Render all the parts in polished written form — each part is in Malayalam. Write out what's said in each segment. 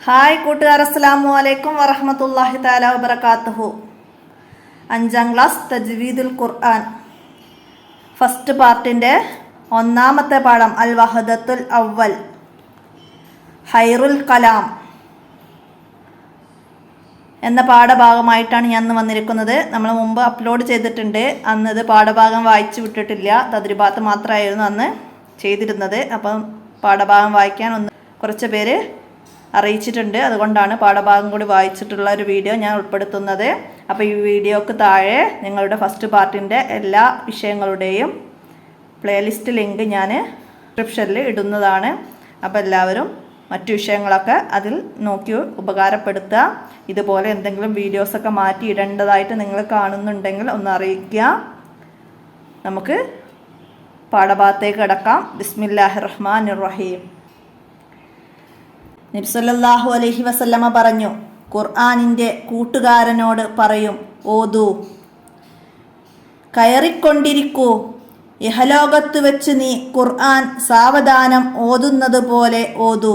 ഹായ് കൂട്ടുകാർ, അസ്സലാമു അലൈക്കും വറഹ്മത്തുള്ളാഹി തആല വബറകാതുഹു. 5ാം ക്ലാസ് തജ്വീദുൽ ഖുർആൻ ഫസ്റ്റ് പാർട്ടിൻ്റെ ഒന്നാമത്തെ പാഠം അൽ വഹദത്തുൽ അവ്വൽ ഹൈറുൽ കലാം എന്ന പാഠഭാഗമായിട്ടാണ് ഞാൻ ഇന്ന് വന്നിരിക്കുന്നത്. നമ്മൾ മുമ്പ് അപ്ലോഡ് ചെയ്തിട്ടുണ്ട്. അന്നത് പാഠഭാഗം വായിച്ചു വിട്ടിട്ടില്ല. തദ്രിബാത്ത് മാത്രമായിരുന്നു അന്ന് ചെയ്തിരുന്നത്. അപ്പം പാഠഭാഗം വായിക്കാൻ കുറച്ച് പേര് അറിയിച്ചിട്ടുണ്ട്. അതുകൊണ്ടാണ് പാഠഭാഗം കൂടി വായിച്ചിട്ടുള്ള ഒരു വീഡിയോ ഞാൻ ഉൾപ്പെടുത്തുന്നത്. അപ്പോൾ ഈ വീഡിയോക്ക് താഴെ നിങ്ങളുടെ ഫസ്റ്റ് പാർട്ടിൻ്റെ എല്ലാ വിഷയങ്ങളുടെയും പ്ലേലിസ്റ്റ് ലിങ്ക് ഞാൻ ഡിസ്ക്രിപ്ഷനിൽ ഇടുന്നതാണ്. അപ്പോൾ എല്ലാവരും മറ്റു വിഷയങ്ങളൊക്കെ അതിൽ നോക്കി ഉപകാരപ്പെടുത്തുക. ഇതുപോലെ എന്തെങ്കിലും വീഡിയോസൊക്കെ മാറ്റി ഇടേണ്ടതായിട്ട് നിങ്ങൾ കാണുന്നുണ്ടെങ്കിൽ ഒന്ന് അറിയിക്കുക. നമുക്ക് പാഠഭാഗത്തേക്ക് കിടക്കാം. ബിസ്മില്ലാഹിർ റഹ്മാനിർ റഹീം. നബി സല്ലല്ലാഹു അലൈഹി വസല്ലമ പറഞ്ഞു, ഖുർആനിൻ്റെ കൂട്ടുകാരനോട് പറയും, ഓതൂ, കയറിക്കൊണ്ടിരിക്കൂ. ഇഹലോകത്ത് വെച്ച് നീ ഖുർആൻ സാവധാനം ഓതുന്നത് പോലെ ഓതൂ.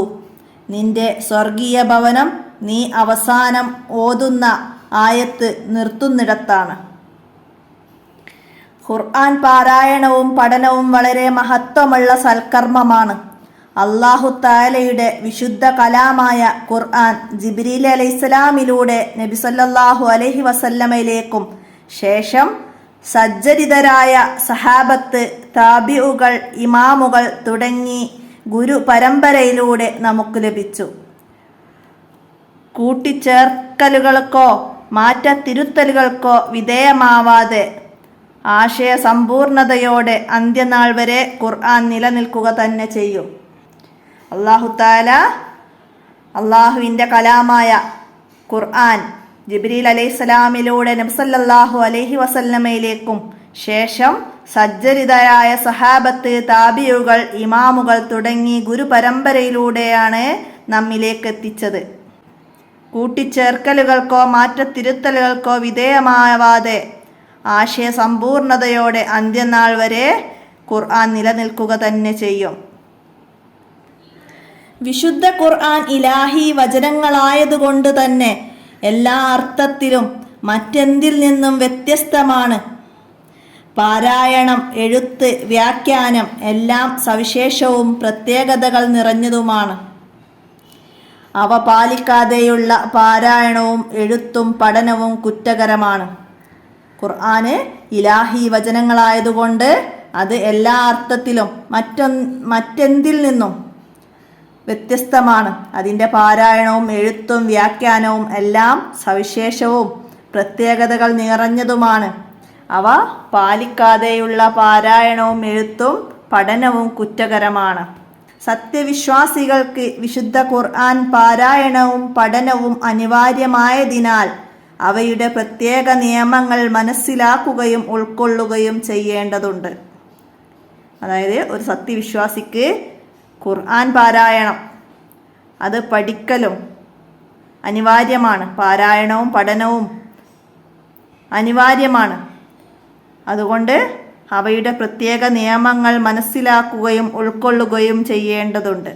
നിന്റെ സ്വർഗീയ ഭവനം നീ അവസാനം ഓതുന്ന ആയത്ത് നിർത്തുന്നിടത്താണ്. ഖുർആൻ പാരായണവും പഠനവും വളരെ മഹത്വമുള്ള സൽക്കർമ്മമാണ്. അല്ലാഹു തആലയുടെ വിശുദ്ധ കലാമായ ഖുർആൻ ജിബ്രീൽ അലൈഹിസ്സലാമിലൂടെ നബി സല്ലല്ലാഹു അലൈഹി വസല്ലമയിലേക്കും ശേഷം സജ്ജരിതരായ സഹാബത്ത്, താബിഉകൾ, ഇമാമുകൾ തുടങ്ങി ഗുരു പരമ്പരയിലൂടെ നമുക്ക് ലഭിച്ചു. കൂട്ടിച്ചേർക്കലുകൾക്കോ മാറ്റത്തിരുത്തലുകൾക്കോ വിധേയമാവാതെ ആശയ സമ്പൂർണതയോടെ അന്ത്യനാൾ വരെ ഖുർആൻ നിലനിൽക്കുക തന്നെ ചെയ്യും. അല്ലാഹു തആല അള്ളാഹുവിൻ്റെ കലാമായ ഖുർആൻ ജിബ്രീൽ അലൈഹിസ്സലാമിലൂടെ നബി സല്ലല്ലാഹു അലൈഹി വസല്ലമയിലേക്കും ശേഷം സജ്ജരിതരായ സഹാബത്ത്, താബിയുകൾ, ഇമാമുകൾ തുടങ്ങി ഗുരു പരമ്പരയിലൂടെയാണ് നമ്മിലേക്ക് എത്തിച്ചത്. കൂട്ടിച്ചേർക്കലുകൾക്കോ മാറ്റത്തിരുത്തലുകൾക്കോ വിധേയമാവാതെ ആശയ സമ്പൂർണതയോടെ അന്ത്യനാൾ വരെ ഖുർആൻ നിലനിൽക്കുക തന്നെ ചെയ്യും. വിശുദ്ധ ഖുർആൻ ഇലാഹി വചനങ്ങളായതുകൊണ്ട് തന്നെ എല്ലാ അർത്ഥത്തിലും മറ്റെന്തിൽ നിന്നും വ്യത്യസ്തമാണ്. പാരായണം, എഴുത്ത്, വ്യാഖ്യാനം എല്ലാം സവിശേഷവും പ്രത്യേകതകൾ നിറഞ്ഞതുമാണ്. അവ പാലിക്കാതെയുള്ള പാരായണവും എഴുത്തും പഠനവും കുറ്റകരമാണ്. ഖുർആന് ഇലാഹി വചനങ്ങളായതുകൊണ്ട് അത് എല്ലാ അർത്ഥത്തിലും മറ്റെന്തിൽ നിന്നും വ്യത്യസ്തമാണ്. അതിൻ്റെ പാരായണവും എഴുത്തും വ്യാഖ്യാനവും എല്ലാം സവിശേഷവും പ്രത്യേകതകൾ നിറഞ്ഞതുമാണ്. അവ പാലിക്കാതെയുള്ള പാരായണവും എഴുത്തും പഠനവും കുറ്റകരമാണ്. സത്യവിശ്വാസികൾക്ക് വിശുദ്ധ ഖുർആൻ പാരായണവും പഠനവും അനിവാര്യമായതിനാൽ അവയുടെ പ്രത്യേക നിയമങ്ങൾ മനസ്സിലാക്കുകയും ഉൾക്കൊള്ളുകയും ചെയ്യേണ്ടതുണ്ട്. അതായത് ഒരു സത്യവിശ്വാസിക്ക് ഖുർആൻ പാരായണം അത് പഠിക്കലും അനിവാര്യമാണ്. പാരായണവും പഠനവും അനിവാര്യമാണ്. അതുകൊണ്ട് അവയുടെ പ്രത്യേക നിയമങ്ങൾ മനസ്സിലാക്കുകയും ഉൾക്കൊള്ളുകയും ചെയ്യേണ്ടതുണ്ട്.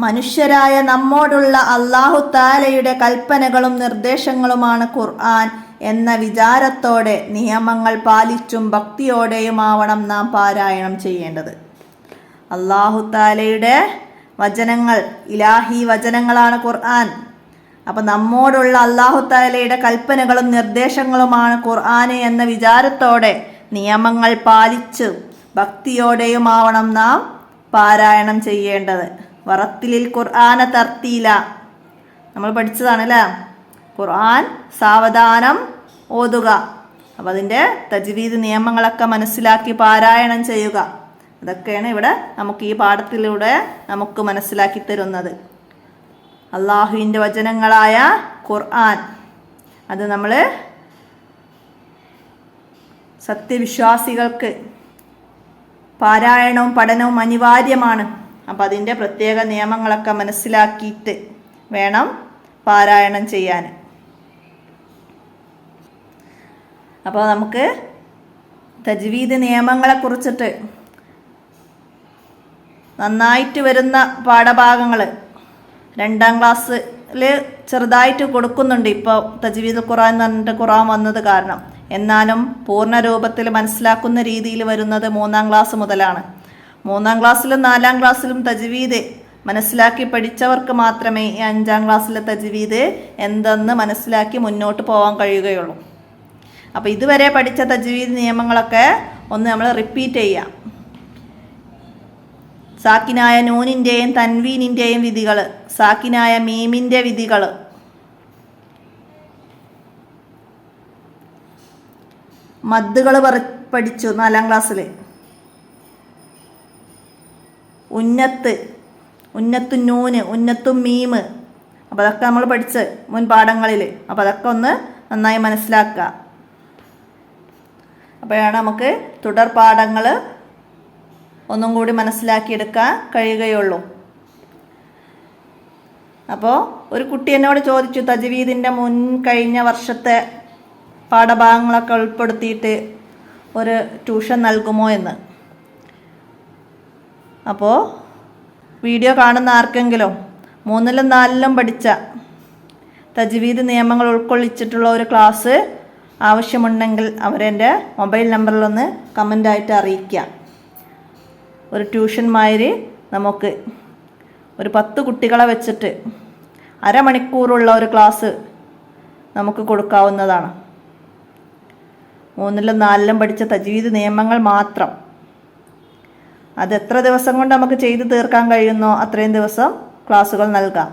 മനുഷ്യരായ നമ്മോടുള്ള അല്ലാഹു തആലയുടെ കൽപ്പനകളും നിർദ്ദേശങ്ങളുമാണ് ഖുർആൻ എന്ന വിചാരത്തോടെ നിയമങ്ങൾ പാലിച്ചും ഭക്തിയോടെയുമാവണം നാം പാരായണം ചെയ്യേണ്ടത്. അല്ലാഹു തആലയുടെ വചനങ്ങൾ ഇലാഹി വചനങ്ങളാണ് ഖുർആൻ. അപ്പം നമ്മോടുള്ള അല്ലാഹു തആലയുടെ കൽപ്പനകളും നിർദ്ദേശങ്ങളുമാണ് ഖുർആൻ എന്ന വിചാരത്തോടെ നിയമങ്ങൾ പാലിച്ച് ഭക്തിയോടെയുമാവണം നാം പാരായണം ചെയ്യേണ്ടത്. വറത്തിലിൽ ഖുർആന തർത്തീല നമ്മൾ പഠിച്ചതാണല്ലേ. ഖുർആൻ സാവധാനം ഓതുക. അപ്പോൾ അതിൻ്റെ തജ്വീദ് നിയമങ്ങളൊക്കെ മനസ്സിലാക്കി പാരായണം ചെയ്യുക. അതൊക്കെയാണ് ഇവിടെ നമുക്ക് ഈ പാഠത്തിലൂടെ നമുക്ക് മനസ്സിലാക്കി തരുന്നത്. അള്ളാഹുവിൻ്റെ വചനങ്ങളായ ഖുർആൻ അത് നമ്മൾ സത്യവിശ്വാസികൾക്ക് പാരായണവും പഠനവും അനിവാര്യമാണ്. അപ്പം അതിൻ്റെ പ്രത്യേക നിയമങ്ങളൊക്കെ മനസ്സിലാക്കിയിട്ട് വേണം പാരായണം ചെയ്യാൻ. അപ്പോൾ നമുക്ക് തജ്വീദ് നിയമങ്ങളെക്കുറിച്ചിട്ട് നന്നായിട്ട് വരുന്ന പാഠഭാഗങ്ങൾ 2ാം ക്ലാസ്സിൽ ചെറുതായിട്ട് കൊടുക്കുന്നുണ്ട്. ഇപ്പോൾ തജ്വീദുൽ ഖുർആൻ എന്ന് പറഞ്ഞിട്ട് ഖുർആൻ വന്നത് കാരണം. എന്നാലും പൂർണ്ണ രൂപത്തിൽ മനസ്സിലാക്കുന്ന രീതിയിൽ വരുന്നത് 3ാം ക്ലാസ് മുതലാണ്. 3ാം ക്ലാസ്സിലും 4ാം ക്ലാസ്സിലും തജ്വീദ് മനസ്സിലാക്കി പഠിച്ചവർക്ക് മാത്രമേ ഈ 5ാം ക്ലാസ്സിലെ തജ്വീദ് എന്തെന്ന് മനസ്സിലാക്കി മുന്നോട്ട് പോകാൻ കഴിയുകയുള്ളൂ. അപ്പോൾ ഇതുവരെ പഠിച്ച തജ്വീദ് നിയമങ്ങളൊക്കെ ഒന്ന് നമ്മൾ റിപ്പീറ്റ് ചെയ്യാം. സാക്കിനായ നൂനിൻ്റെയും തൻവീനിൻ്റെയും വിധികൾ, സാക്കിനായ മീമിൻ്റെ വിധികൾ, മദ്ദുകൾ പഠിച്ചു 4ാം ക്ലാസ്സിൽ. ഉന്നത്തും നൂന്, ഉന്നത്തും മീമ്, അപ്പോൾ അതൊക്കെ നമ്മൾ പഠിച്ച് മുൻ പാഠങ്ങളിൽ. അപ്പോൾ അതൊക്കെ ഒന്ന് നന്നായി മനസ്സിലാക്കുക. അപ്പോഴാണ് നമുക്ക് തുടർ പാഠങ്ങൾ ഒന്നും കൂടി മനസ്സിലാക്കിയെടുക്കാൻ കഴിയുകയുള്ളൂ. അപ്പോൾ ഒരു കുട്ടി എന്നോട് ചോദിച്ചു, തജ്വീദിൻ്റെ കഴിഞ്ഞ വർഷത്തെ പാഠഭാഗങ്ങളൊക്കെ ഉൾപ്പെടുത്തിയിട്ട് ഒരു ട്യൂഷൻ നൽകുമോ എന്ന്. അപ്പോൾ വീഡിയോ കാണുന്ന ആർക്കെങ്കിലും 3ലും 4ലും പഠിച്ച തജ്വീദ് നിയമങ്ങൾ ഉൾക്കൊള്ളിച്ചിട്ടുള്ള ഒരു ക്ലാസ് ആവശ്യമുണ്ടെങ്കിൽ അവരെൻ്റെ മൊബൈൽ നമ്പറിലൊന്ന് കമൻ്റായിട്ട് അറിയിക്കുക. ഒരു ട്യൂഷൻ മാതിരി നമുക്ക് ഒരു 10 കുട്ടികളെ വെച്ചിട്ട് അരമണിക്കൂറുള്ള ഒരു ക്ലാസ് നമുക്ക് കൊടുക്കാവുന്നതാണ്. 3ലും 4ലും പഠിച്ച തജ്വീദ് നിയമങ്ങൾ മാത്രം. അത് എത്ര ദിവസം കൊണ്ട് നമുക്ക് ചെയ്തു തീർക്കാൻ കഴിയുന്നോ അത്രയും ദിവസം ക്ലാസ്സുകൾ നൽകാം.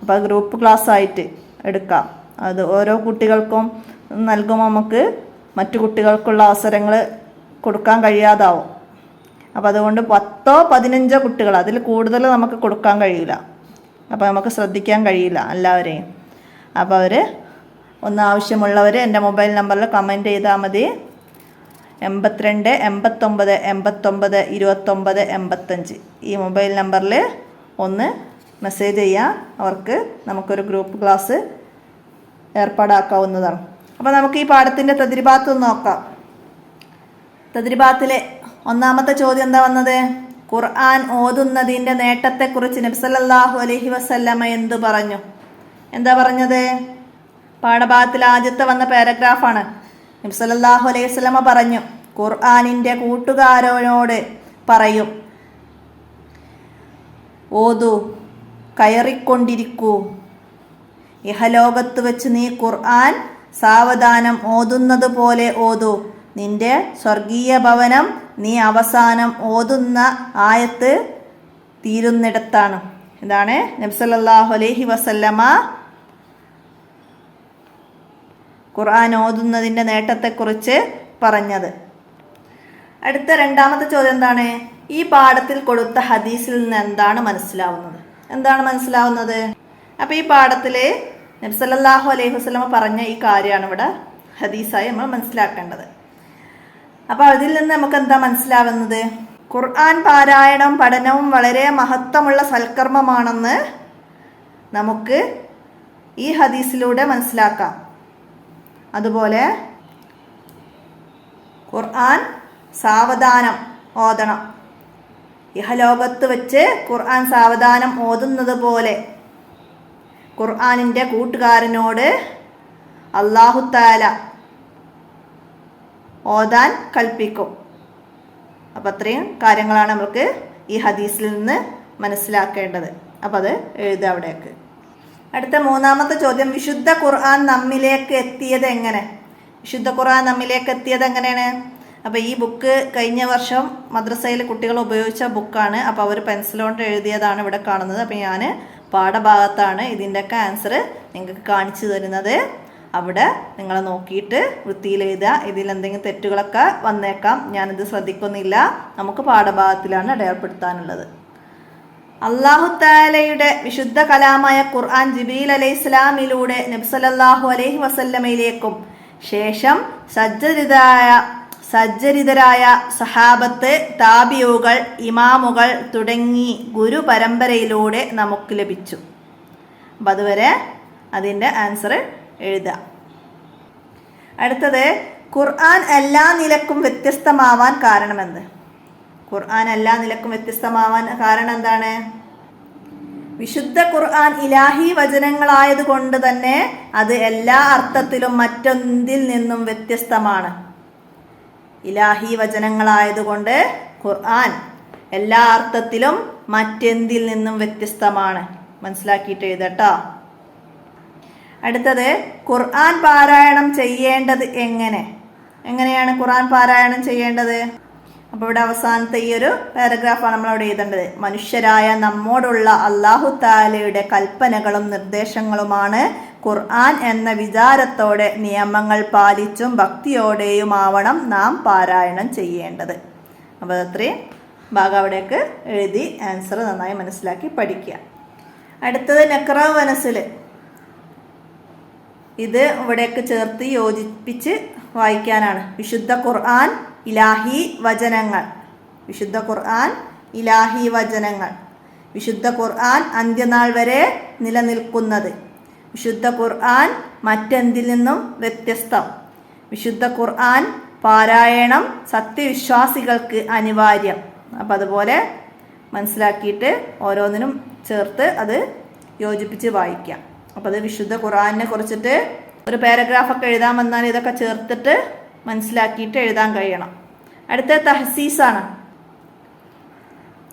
അപ്പോൾ ഗ്രൂപ്പ് ക്ലാസ് ആയിട്ട് എടുക്കാം. അത് ഓരോ കുട്ടികൾക്കും നൽകുമ്പോൾ നമുക്ക് മറ്റു കുട്ടികൾക്കുള്ള അവസരങ്ങൾ കൊടുക്കാൻ കഴിയാതാവും. അപ്പോൾ അതുകൊണ്ട് 10ഓ 15ഓ കുട്ടികൾ, അതിൽ കൂടുതൽ നമുക്ക് കൊടുക്കാൻ കഴിയില്ല. അപ്പോൾ നമുക്ക് ശ്രദ്ധിക്കാൻ കഴിയില്ല എല്ലാവരെയും. അപ്പോൾ അവർ ഒന്ന് ആവശ്യമുള്ളവർ എൻ്റെ മൊബൈൽ നമ്പറിൽ കമൻറ്റ് ചെയ്താൽ മതി. 82 89 89 29 85 ഈ മൊബൈൽ നമ്പറിൽ ഒന്ന് മെസ്സേജ് ചെയ്യാം. അവർക്ക് നമുക്കൊരു ഗ്രൂപ്പ് ക്ലാസ് ഏർപ്പാടാക്കാവുന്നതാണ്. അപ്പോൾ നമുക്ക് ഈ പാഠത്തിൻ്റെ തദ്രിബാത്ത് നോക്കാം. തദ്രിബാത്തിലെ 1ാമത്തെ ചോദ്യം എന്താ വന്നത്? ഖുർആൻ ഓതുന്നതിൻ്റെ നേട്ടത്തെക്കുറിച്ച് നബി സല്ലല്ലാഹു അലൈഹി വസല്ലമ എന്തു പറഞ്ഞു? എന്താ പറഞ്ഞത്? പാഠഭാഗത്തിൽ ആദ്യത്തെ വന്ന പാരഗ്രാഫാണ്. നബി സല്ലല്ലാഹു അലൈഹി വസല്ലമ പറഞ്ഞു, ഖുർആനിൻ്റെ കൂട്ടുകാരനോട് പറയും, ഓതു, കയറിക്കൊണ്ടിരിക്കൂ. ഇഹലോകത്ത് വെച്ച് നീ ഖുർആൻ സാവധാനം ഓതുന്നത് പോലെ ഓതു. നിന്റെ സ്വർഗീയ ഭവനം നീ അവസാനം ഓതുന്ന ആയത്ത് തീരുന്നിടത്താണ്. ഇതാണ് നബി സല്ലല്ലാഹു അലൈഹി വസല്ലമ ഖുർആൻ ഓതുന്നതിൻ്റെ നേട്ടത്തെക്കുറിച്ച് പറഞ്ഞത്. അടുത്ത 2ാമത്തെ ചോദ്യം എന്താണ്? ഈ പാഠത്തിൽ കൊടുത്ത ഹദീസിൽ നിന്ന് എന്താണ് മനസ്സിലാവുന്നത്? അപ്പോൾ ഈ പാഠത്തിൽ നബി സല്ലല്ലാഹു അലൈഹി വസല്ലമ പറഞ്ഞ ഈ കാര്യമാണ് ഇവിടെ ഹദീസായി നമ്മൾ മനസ്സിലാക്കേണ്ടത്. അപ്പോൾ അതിൽ നിന്ന് നമുക്ക് എന്താ മനസ്സിലാവുന്നത്? ഖുർആൻ പാരായണവും പഠനവും വളരെ മഹത്വമുള്ള സൽക്കർമ്മമാണെന്ന് നമുക്ക് ഈ ഹദീസിലൂടെ മനസ്സിലാക്കാം. അതുപോലെ ഖുർആൻ സാവധാനം ഓതണം. ഇഹലോകത്ത് വെച്ച് ഖുർആൻ സാവധാനം ഓതുന്നത് പോലെ ഖുർആനിൻ്റെ കൂട്ടുകാരനോട് അല്ലാഹു തആല ഓതാൻ കൽപ്പിക്കും. അപ്പം അത്രയും കാര്യങ്ങളാണ് നമുക്ക് ഈ ഹദീസിൽ നിന്ന് മനസ്സിലാക്കേണ്ടത്. അപ്പം അത് എഴുതുക അവിടേക്ക്. അടുത്ത 3ാമത്തെ ചോദ്യം, വിശുദ്ധ ഖുർആൻ നമ്മിലേക്ക് എത്തിയത് എങ്ങനെയാണ്? അപ്പോൾ ഈ ബുക്ക് കഴിഞ്ഞ വർഷം മദ്രസയിൽ കുട്ടികൾ ഉപയോഗിച്ച ബുക്കാണ്. അപ്പോൾ അവർ പെൻസിലുകൊണ്ട് എഴുതിയതാണ് ഇവിടെ കാണുന്നത്. അപ്പോൾ ഞാൻ പാഠഭാഗത്താണ് ഇതിൻ്റെയൊക്കെ ആൻസർ നിങ്ങൾക്ക് കാണിച്ചു തരുന്നത്. അവിടെ നിങ്ങൾ നോക്കിയിട്ട് വൃത്തിയിൽ എഴുതുക. ഇതിലെന്തെങ്കിലും തെറ്റുകളൊക്കെ വന്നേക്കാം, ഞാനിത് ശ്രദ്ധിക്കുന്നില്ല. നമുക്ക് പാഠഭാഗത്തിലാണ് അടയാളപ്പെടുത്താനുള്ളത്. അല്ലാഹു തആലയുടെ വിശുദ്ധ കലാമായ ഖുർആൻ ജിബ്രീൽ അലൈഹിസ്സലാമിലൂടെ നബി സല്ലല്ലാഹു അലൈഹി വസല്ലമയിലേക്കും ശേഷം സജ്ജരിതരായ സഹാബത്ത്, താബിഊകൾ, ഇമാമുകൾ തുടങ്ങി ഗുരു പരമ്പരയിലൂടെ നമുക്ക് ലഭിച്ചു. അപ്പം അതുവരെ അതിൻ്റെ ആൻസർ എഴുതുക. അടുത്തത്, ഖുർആൻ എല്ലാ നിലക്കും വ്യത്യസ്തമാവാൻ കാരണമെന്ത്? ഖുർആൻ എല്ലാ നിലക്കും വ്യത്യസ്തമാവാൻ കാരണം എന്താണ്? വിശുദ്ധ ഖുർആൻ ഇലാഹി വചനങ്ങളായതുകൊണ്ട് തന്നെ അത് എല്ലാ അർത്ഥത്തിലും മറ്റൊന്നിൽ നിന്നും വ്യത്യസ്തമാണ്. ഇലാഹി വചനങ്ങളായതുകൊണ്ട് ഖുർആൻ എല്ലാ അർത്ഥത്തിലും മറ്റെന്തിൽ നിന്നും വ്യത്യസ്തമാണ്. മനസ്സിലാക്കിയിട്ട് എഴുതട്ടോ. അടുത്തത്, ഖുർആൻ പാരായണം ചെയ്യേണ്ടത് എങ്ങനെയാണ് ഖുർആൻ പാരായണം ചെയ്യേണ്ടത്? അപ്പോൾ ഇവിടെ അവസാനത്തെ ഈ ഒരു പാരഗ്രാഫാണ് നമ്മളവിടെ എഴുതേണ്ടത്. മനുഷ്യരായ നമ്മോടുള്ള അല്ലാഹു തആലയുടെ കൽപ്പനകളും നിർദ്ദേശങ്ങളുമാണ് ഖുർആൻ എന്ന വിചാരത്തോടെ നിയമങ്ങൾ പാലിച്ചും ഭക്തിയോടെയുമാവണം നാം പാരായണം ചെയ്യേണ്ടത്. അപ്പോൾ അത്രയും ഭാഗം അവിടേക്ക് എഴുതി ആൻസർ നന്നായി മനസ്സിലാക്കി പഠിക്കുക. അടുത്തത് നഖ്റ വനസിൽ. ഇത് ഇവിടേക്ക് ചേർത്ത് യോജിപ്പിച്ച് വായിക്കാനാണ്. വിശുദ്ധ ഖുർആൻ ഇലാഹി വചനങ്ങൾ. വിശുദ്ധ ഖുർആൻ ഇലാഹി വചനങ്ങൾ. വിശുദ്ധ ഖുർആൻ അന്ത്യനാൾ വരെ നിലനിൽക്കുന്നത്. വിശുദ്ധ ഖുർആൻ മറ്റെന്തിൽ നിന്നും വ്യത്യസ്തം. വിശുദ്ധ ഖുർആൻ പാരായണം സത്യവിശ്വാസികൾക്ക് അനിവാര്യം. അപ്പം അതുപോലെ മനസ്സിലാക്കിയിട്ട് ഓരോന്നിനും ചേർത്ത് അത് യോജിപ്പിച്ച് വായിക്കാം. അപ്പോൾ അത് വിശുദ്ധ ഖുർആനിനെ കുറിച്ചിട്ട് ഒരു പാരഗ്രാഫൊക്കെ എഴുതാൻ വന്നാൽ ഇതൊക്കെ ചേർത്തിട്ട് മനസ്സിലാക്കിയിട്ട് എഴുതാൻ കഴിയണം. അടുത്ത തഹ്സീസാണ്.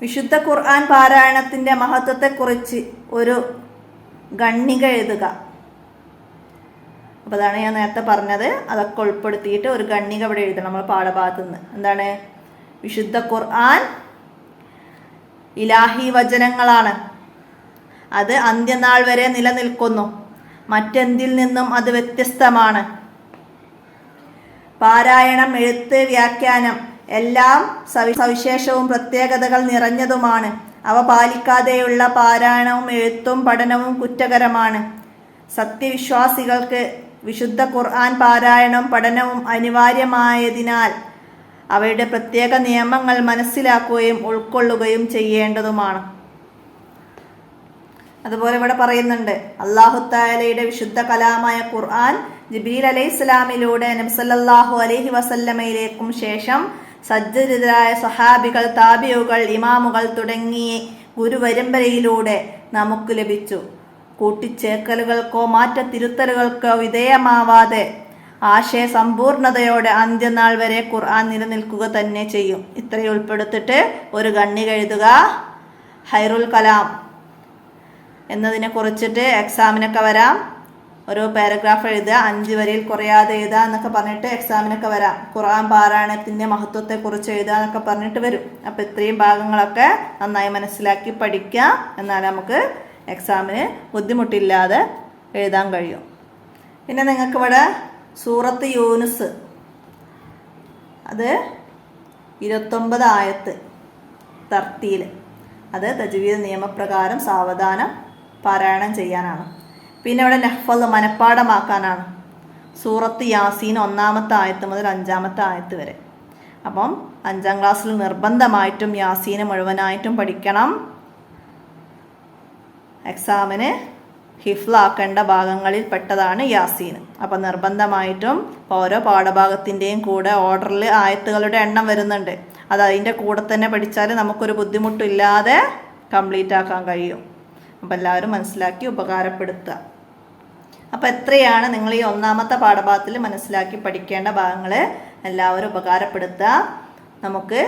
വിശുദ്ധ ഖുർആൻ പാരായണത്തിൻ്റെ മഹത്വത്തെക്കുറിച്ച് ഒരു ഗണ്ണിക എഴുതുക. അപ്പോൾ അതാണ് ഞാൻ നേരത്തെ പറഞ്ഞത്. അതൊക്കെ ഉൾപ്പെടുത്തിയിട്ട് ഒരു ഗണ്ണിക ഇവിടെ എഴുതണം നമ്മൾ പാഠഭാഗത്ത് നിന്ന്. എന്താണ്? വിശുദ്ധ ഖുർആൻ ഇലാഹി വചനങ്ങളാണ്. അത് അന്ത്യനാൾ വരെ നിലനിൽക്കുന്നു. മറ്റെന്തിൽ നിന്നും അത് വ്യത്യസ്തമാണ്. പാരായണം, എഴുത്ത്, വ്യാഖ്യാനം എല്ലാം സവിശേഷവും പ്രത്യേകതകൾ നിറഞ്ഞതുമാണ്. അവ പാലിക്കാതെയുള്ള പാരായണവും എഴുത്തും പഠനവും കുറ്റകരമാണ്. സത്യവിശ്വാസികൾക്ക് വിശുദ്ധ ഖുർആൻ പാരായണവും പഠനവും അനിവാര്യമായതിനാൽ അവയുടെ പ്രത്യേക നിയമങ്ങൾ മനസ്സിലാക്കുകയും ഉൾക്കൊള്ളുകയും ചെയ്യേണ്ടതുമാണ്. അതുപോലെ ഇവിടെ പറയുന്നുണ്ട്, അല്ലാഹു തആലയുടെ വിശുദ്ധ കലാമായ ഖുർആൻ ജിബ്രീൽ അലൈഹിസ്സലാമിലൂടെ നബി സല്ലല്ലാഹു അലൈഹി വസല്ലമയിലേക്കും ശേഷം സജ്ജദരായ സഹാബികൾ, താബിഉകൾ, ഇമാമുകൾ തുടങ്ങിയ ഗുരുപരമ്പരയിലൂടെ നമുക്ക് ലഭിച്ചു. കൂട്ടിച്ചേർക്കലുകൾക്കോ മാറ്റത്തിരുത്തലുകൾക്കോ വിധേയമാവാതെ ആശയ സമ്പൂർണതയോടെ അന്ത്യനാൾ വരെ ഖുർആൻ നിലനിൽക്കുക തന്നെ ചെയ്യും. ഇത്രയും ഉൾപ്പെടുത്തിട്ട് ഒരു ഗണ്ണിക എഴുതുക. ഹൈറുൽ കലാം എന്നതിനെ കുറിച്ചിട്ട് എക്സാമിനൊക്കെ വരാം. ഒരു പാരഗ്രാഫ് എഴുതുക, 5 വരിയിൽ കുറയാതെ എഴുതുക എന്നൊക്കെ പറഞ്ഞിട്ട് എക്സാമിനൊക്കെ വരാം. ഖുർആൻ പാരായണത്തിൻ്റെ മഹത്വത്തെക്കുറിച്ച് എഴുതുക എന്നൊക്കെ പറഞ്ഞിട്ട് വരും. അപ്പോൾ ഇത്രയും ഭാഗങ്ങളൊക്കെ നന്നായി മനസ്സിലാക്കി പഠിക്കുക. എന്നാൽ നമുക്ക് എക്സാമിന് ബുദ്ധിമുട്ടില്ലാതെ എഴുതാൻ കഴിയും. പിന്നെ നിങ്ങൾക്കിവിടെ സൂറത്ത് യൂനുസ്, അത് 29 ആയത്ത് തർത്തീൽ, അത് തജ്വീദ് നിയമപ്രകാരം സാവധാനം പാരായണം ചെയ്യാനാണ്. പിന്നെ ഇവിടെ നഹ്ഫള് മനഃപ്പാഠമാക്കാനാണ്. സൂറത്ത് യാസീൻ 1-ാമത്തെ ആയത്ത് മുതൽ 5-ാമത്തെ ആയത്ത് വരെ. അപ്പം 5-ാം ക്ലാസ്സിൽ നിർബന്ധമായിട്ടും യാസീന് മുഴുവനായിട്ടും പഠിക്കണം. എക്സാമിന് ഹിഫ്ലാക്കേണ്ട ഭാഗങ്ങളിൽ പെട്ടതാണ് യാസീൻ. അപ്പം നിർബന്ധമായിട്ടും ഓരോ പാഠഭാഗത്തിൻ്റെയും കൂടെ ഓർഡറിൽ ആയത്തുകളുടെ എണ്ണം വരുന്നുണ്ട്. അത് അതിൻ്റെ കൂടെ തന്നെ പഠിച്ചാൽ നമുക്കൊരു ബുദ്ധിമുട്ടില്ലാതെ കംപ്ലീറ്റ് ആക്കാൻ കഴിയും. അപ്പം എല്ലാവരും മനസ്സിലാക്കി ഉപകാരപ്പെടുത്തുക. അപ്പം എത്രയാണ് നിങ്ങൾ ഈ 1-ാമത്തെ പാഠഭാഗത്തിൽ മനസ്സിലാക്കി പഠിക്കേണ്ട ഭാഗങ്ങൾ എല്ലാവരും ഉപകാരപ്പെടുത്തുക. നമുക്ക്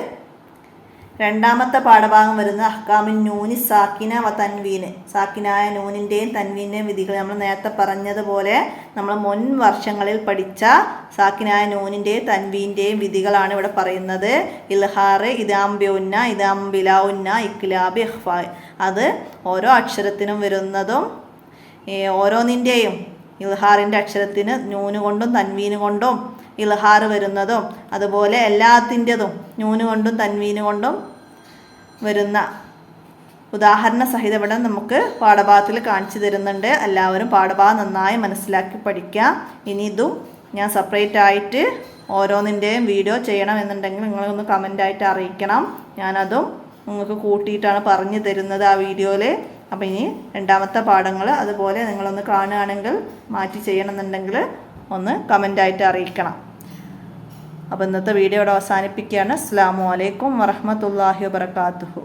2-ാമത്തെ പാഠഭാഗം വരുന്ന അഹ്കാമിൻ നൂനി സാക്കിന വ തൻവീന്. സാക്കിനായ നൂനിൻ്റെയും തൻവീൻ്റെയും വിധികൾ നമ്മൾ നേരത്തെ പറഞ്ഞതുപോലെ നമ്മൾ മുൻ വർഷങ്ങളിൽ പഠിച്ച സാക്കിനായ നൂനിൻ്റെയും തൻവീൻ്റെയും വിധികളാണ് ഇവിടെ പറയുന്നത്. ഇൽഹാർ, ഇദാംബിഉന്ന, ഇദാംബിലാഉന്ന, ഇഖ്ലാബ്, ഇഖ്ഫാ. അത് ഓരോ അക്ഷരത്തിനും വരുന്നതും ഓരോന്നിൻ്റെയും ഇൽഹാറിൻ്റെ അക്ഷരത്തിന് നൂന് കൊണ്ടും തൻവീന് കൊണ്ടും ഇൽഹാർ വരുന്നതും അതുപോലെ എല്ലാത്തിൻ്റെതും നൂന് കൊണ്ടും തൻവീന് കൊണ്ടും വരുന്ന ഉദാഹരണ സഹിതം ഇവിടെ നമുക്ക് പാഠഭാഗത്തിൽ കാണിച്ചു തരുന്നുണ്ട്. എല്ലാവരും പാഠഭാഗം നന്നായി മനസ്സിലാക്കി പഠിക്കുക. ഇനി ഇതും ഞാൻ സെപ്പറേറ്റ് ആയിട്ട് ഓരോന്നിൻ്റെയും വീഡിയോ ചെയ്യണമെന്നുണ്ടെങ്കിൽ നിങ്ങളൊന്ന് കമൻ്റായിട്ട് അറിയിക്കണം. ഞാനതും നിങ്ങൾക്ക് കൂട്ടിയിട്ടാണ് പറഞ്ഞു തരുന്നത് ആ വീഡിയോയിൽ. അപ്പോൾ ഇനി 2-ാമത്തെ പാഠങ്ങൾ അതുപോലെ നിങ്ങളൊന്ന് കാണുകയാണെങ്കിൽ മാറ്റി ചെയ്യണമെന്നുണ്ടെങ്കിൽ ഒന്ന് കമൻ്റായിട്ട് അറിയിക്കണം. അപ്പോൾ ഇന്നത്തെ വീഡിയോ ഇവിടെ അവസാനിപ്പിക്കുകയാണ്. അസ്സലാമു അലൈക്കും വറഹ്മത്തുള്ളാഹി വബറകാതുഹു.